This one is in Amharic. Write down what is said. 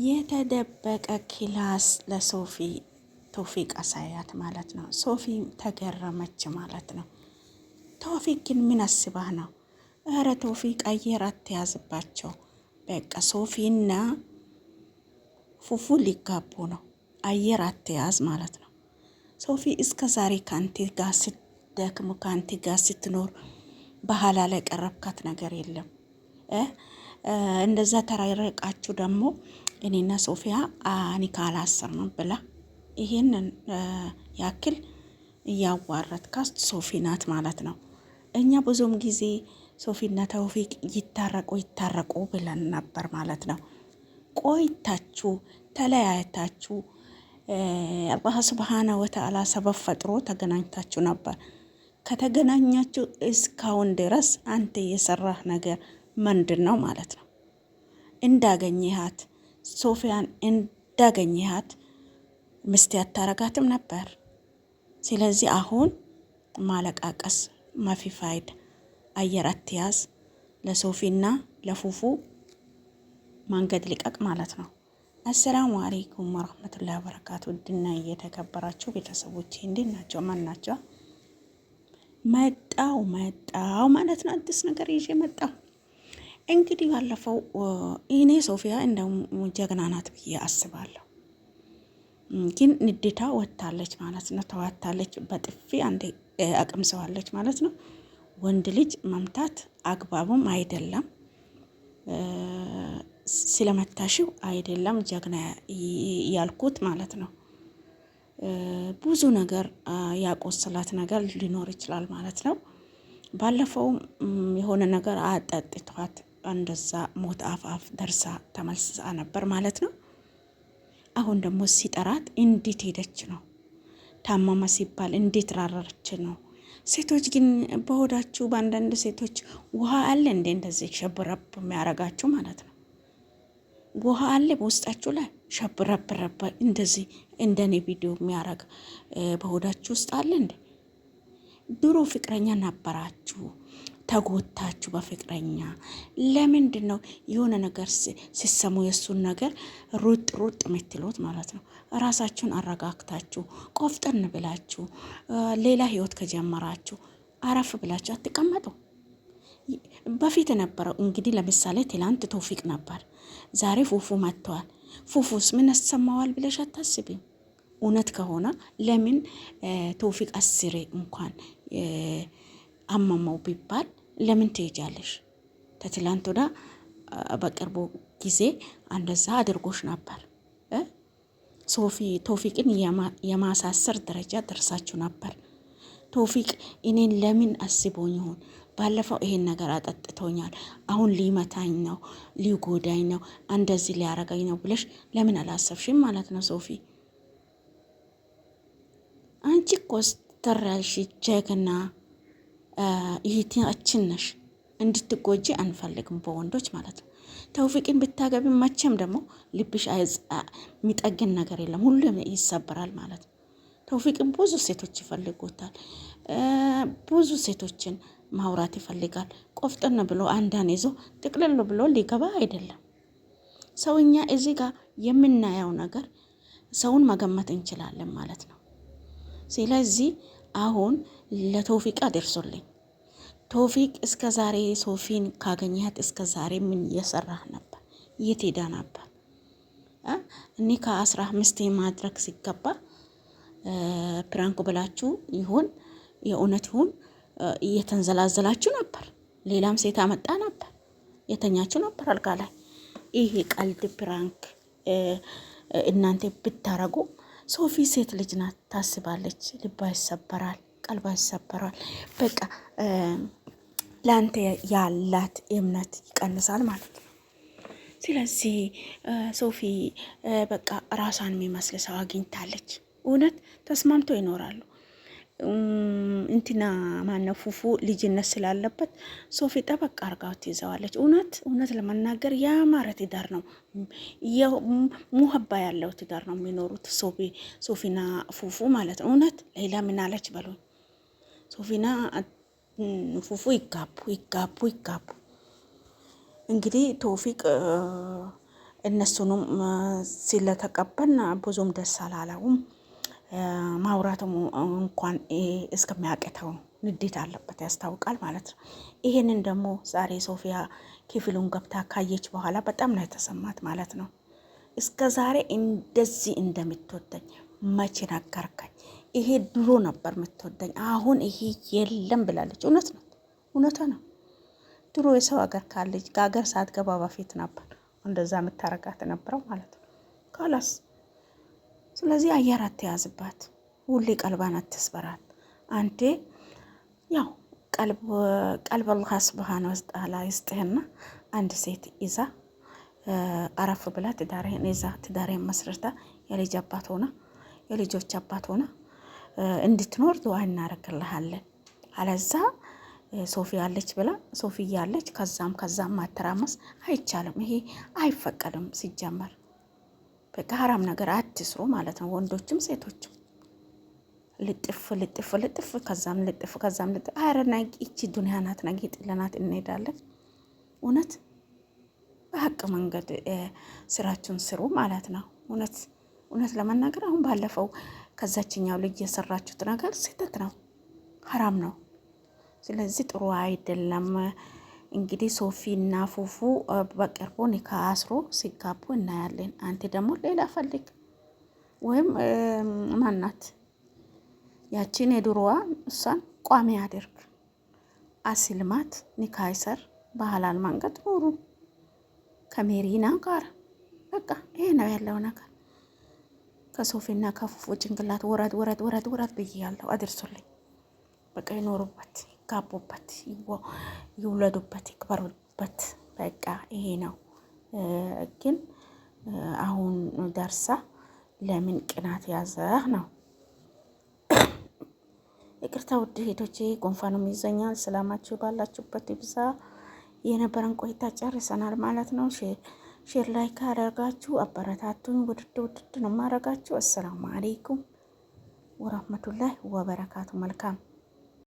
የተደበቀ ክላስ ለሶፊ ቶፊቅ አሳያት ማለት ነው። ሶፊ ተገረመች ማለት ነው። ቶፊቅ ግን ምን አስባህ ነው? እረ ቶፊቅ አየር አትያዝባቸው። በቃ ሶፊና ፉፉ ሊጋቡ ነው። አየር አትያዝ ማለት ነው። ሶፊ እስከ ዛሬ ካንቲ ጋር ስትደክም ካንቲ ጋር ስትኖር በኋላ ላይ ቀረብካት ነገር የለም። እንደዛ ተራረቃችሁ ደግሞ እኔና ሶፊያ ኒካ አላሰርንም ብላ ይሄንን ያክል እያዋረድካት ሶፊ ናት ማለት ነው። እኛ ብዙም ጊዜ ሶፊና ተውፊቅ ይታረቁ ብለን ነበር ማለት ነው። ቆይታችሁ ተለያይታችሁ አላህ ሱብሓነሁ ወተዓላ ሰበብ ፈጥሮ ተገናኝታችሁ ነበር። ከተገናኛችሁ እስካሁን ድረስ አንተ የሰራህ ነገር ምንድን ነው ማለት ነው? እንዳገኘሃት ሶፊያን እንዳገኘሃት ምስት ያታረጋትም ነበር። ስለዚህ አሁን ማለቃቀስ ማፊ ፋይዳ፣ አየር አትያዝ። ለሶፊና ለፉፉ መንገድ ሊቀቅ ማለት ነው። አሰላሙ አለይኩም ወራህመቱላሂ ወበረካቱ። ውድና እየተከበራችሁ ቤተሰቦቼ እንዴት ናቸው? ማን ናቸው? መጣው ማለት ነው። አዲስ ነገር ይዤ መጣው። እንግዲህ ባለፈው እኔ ሶፊያ እንደው ጀግና ናት ብዬ አስባለሁ። ግን ንዴታ ወጣለች ማለት ነው። ተዋታለች። በጥፊ አንዴ አቅምሰዋለች ማለት ነው። ወንድ ልጅ መምታት አግባቡም አይደለም። ስለመታሽው አይደለም ጀግና ያልኩት ማለት ነው። ብዙ ነገር ያቆሰላት ነገር ሊኖር ይችላል ማለት ነው። ባለፈው የሆነ ነገር አጠጥቷት እንደዛ ሞት አፋፍ ደርሳ ተመልሳ ነበር ማለት ነው። አሁን ደግሞ ሲጠራት እንዴት ሄደች ነው? ታማማ ሲባል እንዴት ራረረች ነው? ሴቶች ግን በሆዳችሁ በአንዳንድ ሴቶች ውሃ አለ እንዴ እንደዚህ ሸብረብ የሚያረጋችሁ ማለት ነው። ውሃ አለ በውስጣችሁ ላይ ሸብረብ እንደዚህ እንደኔ ቪዲዮ የሚያረግ በሆዳችሁ ውስጥ አለ እንዴ? ድሮ ፍቅረኛ ነበራችሁ፣ ተጎታችሁ በፍቅረኛ ለምንድን ነው የሆነ ነገር ሲሰሙ የሱን ነገር ሩጥ የምትሉት ማለት ነው? ራሳችሁን አረጋግታችሁ ቆፍጠን ብላችሁ ሌላ ህይወት ከጀመራችሁ አረፍ ብላችሁ አትቀመጡ። በፊት ነበረው እንግዲህ ለምሳሌ ትላንት ቶፊቅ ነበር፣ ዛሬ ፉፉ መጥተዋል። ፉፉስ ምን ያሰማዋል ብለሽ አታስቢም? እውነት ከሆነ ለምን ቶፊቅ አስሬ እንኳን አመመው ቢባል ለምን ትሄጃለሽ? ተትላንት ወዳ በቅርቡ ጊዜ እንደዛ አድርጎሽ ነበር። ቶፊቅን የማሳሰር ደረጃ ደርሳችሁ ነበር። ቶፊቅ እኔን ለምን አስቦኝ ይሆን? ባለፈው ይሄን ነገር አጠጥቶኛል፣ አሁን ሊመታኝ ነው፣ ሊጎዳኝ ነው፣ እንደዚህ ሊያረጋኝ ነው ብለሽ ለምን አላሰብሽም ማለት ነው? ሶፊ አንቺ ኮስተር ያልሽ ጀግና ይህታችን ነሽ። እንድትጎጂ አንፈልግም በወንዶች ማለት ነው። ተውፊቅን ብታገቢ መቼም ደግሞ ልብሽ የሚጠግን ነገር የለም፣ ሁሉም ይሰበራል ማለት ነው። ተውፊቅን ብዙ ሴቶች ይፈልጉታል፣ ብዙ ሴቶችን ማውራት ይፈልጋል። ቆፍጥን ብሎ አንዳን ይዞ ጥቅልል ብሎ ሊገባ አይደለም። ሰውኛ እዚህ ጋር የምናየው ነገር ሰውን መገመት እንችላለን ማለት ነው። ስለዚህ አሁን ለቶፊቅ አደርሶልኝ። ቶፊቅ እስከ ዛሬ ሶፊን ካገኘት እስከ ዛሬ ምን እየሰራህ ነበር? የት ሄዳ ነበር? እኔ ከ15 ማድረግ ሲገባ ፕራንክ ብላችሁ ይሁን የእውነት ይሁን እየተንዘላዘላችሁ ነበር። ሌላም ሴት አመጣ ነበር፣ የተኛችሁ ነበር አልጋ ላይ። ይሄ ቀልድ ፕራንክ እናንተ ብታረጉ። ሶፊ ሴት ልጅ ናት፣ ታስባለች፣ ልባ ይሰበራል፣ ቀልባ ይሰበራል። በቃ ለአንተ ያላት እምነት ይቀንሳል ማለት ነው። ስለዚህ ሶፊ በቃ ራሷን የሚመስል ሰው አግኝታለች። እውነት ተስማምቶ ይኖራሉ። እንትና ማነው ፉፉ ልጅነት ስላለበት ሶፊ ጠበቅ አርጋው ትይዘዋለች። እውነት ለመናገር ያማረ ትዳር ነው፣ ሙሀባ ያለው ትዳር ነው የሚኖሩት ሶፊና ፉፉ ማለት ነው። እውነት ሌላ ምን አለች በሉኝ። ሶፊና ፉፉ ይጋቡ። እንግዲህ ቶፊቅ እነሱንም ስለተቀበልን ብዙም ደስ አላለውም። ማውራትም እንኳን እስከሚያቅተው ንዴት አለበት ያስታውቃል ማለት ነው። ይሄንን ደግሞ ዛሬ ሶፊያ ክፍሉን ገብታ ካየች በኋላ በጣም ነው የተሰማት ማለት ነው። እስከ ዛሬ እንደዚህ እንደምትወደኝ መቼ ነገርከኝ? ይሄ ድሮ ነበር የምትወደኝ፣ አሁን ይሄ የለም ብላለች። እውነት ነው፣ እውነታ ነው። ድሮ የሰው ሀገር ካለች ከሀገር ሳትገባ በፊት ነበር እንደዛ የምታረጋት ነበረው ማለት ነው። ካላስ ስለዚህ አየር አትያዝባት፣ ሁሌ ቀልባን አትስበራት። አንዴ ያው ቀልብ አላህ ሱብሃነሁ ወተዓላ ይስጥህና አንድ ሴት ይዛ አረፍ ብላ ትዳርህን ይዛ ትዳርህን መስርታ የልጅ አባት ሆና የልጆች አባት ሆና እንድትኖር ዱዓ እናደርግልሃለን። አለዛ ሶፊ ያለች ብላ ሶፊ ያለች ከዛም ማተራመስ አይቻልም። ይሄ አይፈቀድም ሲጀመር። በቃ ሀራም ነገር አትስሩ ማለት ነው። ወንዶችም ሴቶችም ልጥፍ ከዛም ልጥፍ። ኧረ ነጊ እቺ ዱንያ ናት፣ ነጊ ጥለናት እንሄዳለን። እውነት በሀቅ መንገድ ስራችሁን ስሩ ማለት ነው። እውነት ለመናገር አሁን ባለፈው ከዛችኛው ልጅ የሰራችሁት ነገር ስህተት ነው፣ ሀራም ነው። ስለዚህ ጥሩ አይደለም። እንግዲህ ሶፊና ፉፉ በቅርቡ ኒካ አስሮ ሲጋቡ እናያለን። አንተ ደግሞ ሌላ ፈልግ፣ ወይም ማናት ያቺን የድሮዋ እሷን ቋሚ አድርግ፣ አስልማት፣ ኒካ ይሰር፣ በሐላል መንገድ ኑሩ ከሜሪና ጋር። በቃ ይሄ ነው ያለው ነገር። ከሶፊና ከፉፉ ጭንቅላት ወረድ ብያለሁ። አድርሱልኝ። በቃ ይኖሩበት፣ ይጋቡበት፣ ይውለዱበት፣ ይክበሩበት። በቃ ይሄ ነው። ግን አሁን ደርሳ ለምን ቅናት ያዘህ ነው። ይቅርታ ውድ ሄዶቼ፣ ጉንፋኑም ይዘኛል። ሰላማችሁ ባላችሁበት ይብዛ። የነበረን ቆይታ ጨርሰናል ማለት ነው። ሼር ላይ ካደረጋችሁ አበረታቱኝ። ውድድ ነው ማረጋችሁ። አሰላሙ አለይኩም ወራህመቱላሂ ወበረካቱ። መልካም